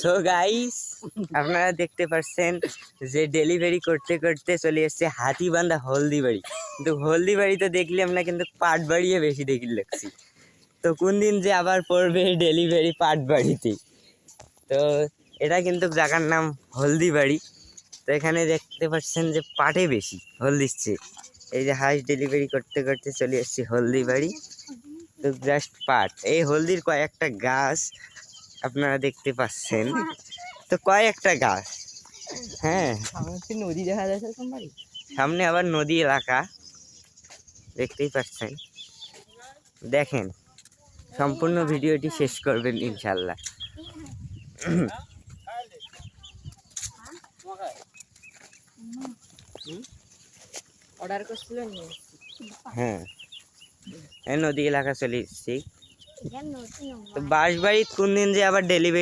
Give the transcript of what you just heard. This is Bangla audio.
সো গাইস, আপনারা দেখতে পাচ্ছেন যে ডেলিভারি করতে করতে চলে এসেছে হাতিবান্ধা হলদিবাড়ি। কিন্তু হলদিবাড়ি তো দেখলাম না, কিন্তু পাটবাড়িয়ে বেশি দেখি লাগছি। তো কোন দিন যে আবার পড়বে ডেলিভারি পাটবাড়িতে। তো এটা কিন্তু জায়গার নাম হলদিবাড়ি। তো এখানে দেখতে পাচ্ছেন যে পাটে বেশি হলদির চেয়ে। এই যে হাঁস ডেলিভারি করতে করতে চলে এসেছি হলদিবাড়ি। তো জাস্ট পাট, এই হলদির কয়েকটা গাছ আপনারা দেখতে পাচ্ছেন। তো কয়েকটা গাছ, হ্যাঁ নদী দেখা যাচ্ছে সামনে আবার নদী এলাকা দেখতেই পাচ্ছেন। দেখেন, সম্পূর্ণ ভিডিওটি শেষ করবেন ইনশাল্লাহ। অর্ডার করছিলেন? হ্যাঁ, এই নদী এলাকা চলে এসেছি। তো বাঁশবাড়ির কোন দিন যে আবার ডেলিভারি